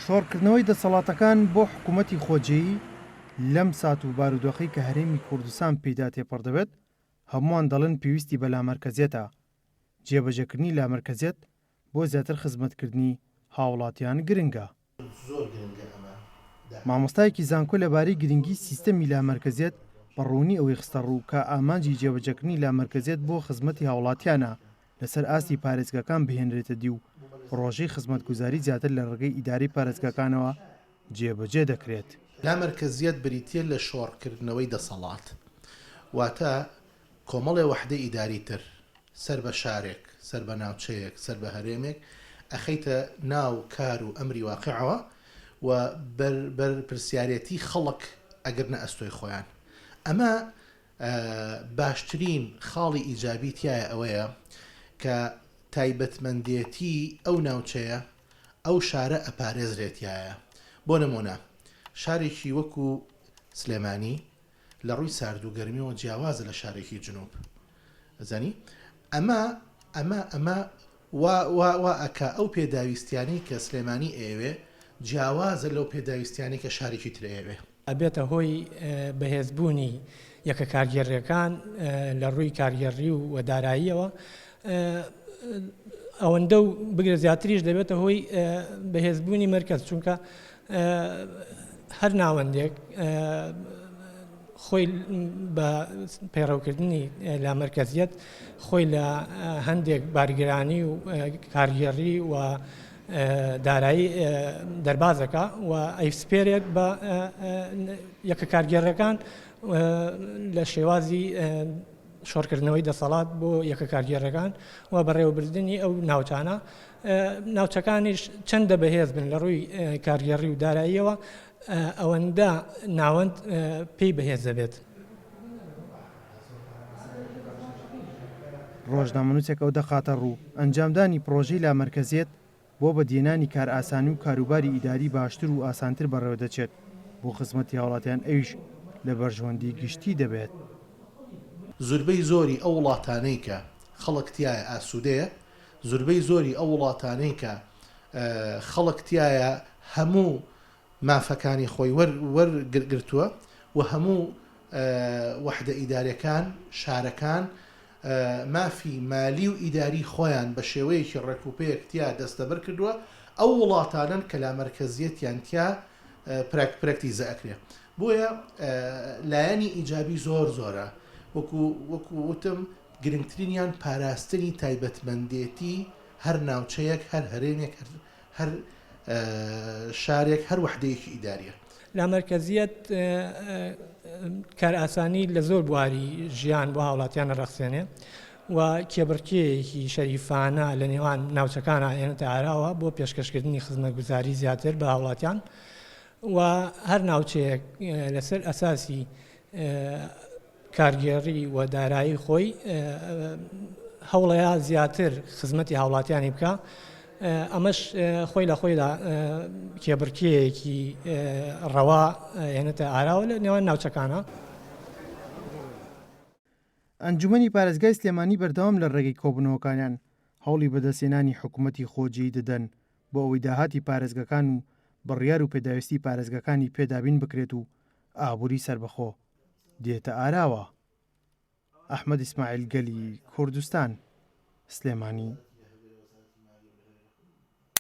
شۆڕکردنەوەی دەسەڵاتەکان بۆ حکوومەتی خۆجێیی لەم سات و بارودۆخی کە هەرێمی کوردستان پێدا تێپەڕ دەبێت هەمووان دەڵێن پێویستی بە لامەرکەزیەتە. جێبەجێکردنی لامەرکەزیەت بۆ زیاتر خزمەتکردنی هاوڵاتیان گرنگە. مامۆستایەکی زانکۆ لەبارەی گرنگی سیستەمی لامەرکەزیەت بەڕوونی ئەوەی خستە ڕوو کە ئامانجی جێبەجێکردنی لامەرکەزیەت بۆ خزمەتی هاوڵاتیانە لەسەر ئاستی پارێزگەکان بهێنرێتە دی و ڕۆژەی خزمەتگوزاری زیاتر لە ڕێگەی ئیداری پارێزگەکانەوە جێبەجێ دەکرێت. لامەرکەزیەت بریتیە لە شۆڕکردنەوەی دەسەڵات، واتە کۆمەڵێ وەحدە ئیداری تر سەر بە شارێک، سەر بە ناوچەیەک، سەر بە هەرێمێک ئەخەیتە ناو کار و ئەمری واقعەوە و بەر پرسیارەتی خەڵک ئەگەر نە ئەستۆی خۆیان. ئەمە باشترین خاڵی ئیجابی تایە ئەوەیە کە تایبەتمەندێتی ئەو ناوچەیە ئەو شارە ئەپارێزرێتیایە. بۆ نمونە شارێکی وەکو سلێمانی لە ڕووی سارد و گەرمیەوە جیاوازە لە شارێکی جنوب زانی ئەمە وا ئەکا ئەو پێداویستیانی کە سلێمانی ئێوێ جیاوازە لەو پێداویستیانی کە شارێکی ترێوێ ئەبێتە هۆی بەهێزبوونی یەکە کارگێڕیەکان لە ڕووی کارگەڕی و داراییەوە ئەوەندە و بگرە زیاتریش دەبێتە هۆی بەهێزبوونی مرکز، چونکە هەر ناوەندێک خۆی بە پەیڕەوکردنی لامەرکەزیەت خۆی لە هەندێک بارگرانی و کارگێڕی و دارایی دەربازەکە و ئەیسپێرێت بە یەکە کارگێڕەکان لە شێوازی شۆڕکردنەوەی دەسەڵات بۆ یەکە کارگێڕەکان و بەڕێوەبردننی ئەو ناوچانە ناوچەکانیش چەندە بەهێز بن لە ڕووی کارگێڕی و داراییەوە ئەوەندە ناوەند پێی بەهێز دەبێت. ڕۆژنامەنووسێک ئەو دەخاتە ڕوو ئەنجامدانی پرۆژەی لامەرکەزیەت بۆ بەدیێنانی کار ئاسانی و کاروباری ئیداری باشتر و ئاسانتر بەڕێوە دەچێت بۆ خزمەتی هاوڵاتیان ئەویش لە بەرژەوەندی گشتی دەبێت. زوربەی زۆری ئەو وڵاتانەی کە خەڵکتیایە ئاسوودەیە، زوربەی زۆری ئەو وڵاتانەی کە خەڵکتیایە هەموو مافەکانی خۆی وەرگرتووە و هەموو وەحدە ئیداریەکان شارەکان مافی مالی و ئیداری خۆیان بە شێوەیەکی ڕێکوپەیەکتیا دەستەبەر کردووە، ئەو وڵاتانن کە لامەرکەزیەتیان تیا پراکتیزە ئەکرێ. بۆیە لایەنی ئیجابی زۆرە، وەکو وتم گرنگترینیان پاراستنی تایبەتمەندێتی هەر ناوچەیەک، هەر هەرێمێک، هەر شارێک، هەر وەحدەیەکی ئیداریە. لامەرکەزیەت کار ئاسانی لە زۆر بواری ژیان بۆ هاوڵاتیانە ڕەخسێنێ و کێبڕکێیەکی شەریفانە لە نێوان ناوچەکانە هێنێتە ئاراوە بۆ پێشکەشکردنی خزمەتگوزاری زیاتر بە هاوڵاتیان و هەر ناوچەیەک لەسەر ئەساسی کارگێڕی و دارایی خۆی هەوڵەیە زیاتر خزمەتی هاوڵاتیانی بکە. ئەمەش خۆی لە خۆیدا کێبڕکێیەکی ڕەوا هێنێتە ئاراوە لە نێوان ناوچەکانە. ئەنجومەنی پارێزگای سلێمانی بەردەوام لە ڕێگەی کۆبوونەوەکانیان هەوڵی بەدەستێنانی حکوومەتی خۆجێی دەدەن بۆ ئەوەی داهاتی پارێزگەکان و بڕیار و پێداویستی پارێزگەکانی پێدابین بکرێت و ئابووری سربەخۆ دێتە ئاراوە. ئەحمەد ئیسماعیل گەلی کوردستان، سلێمانی.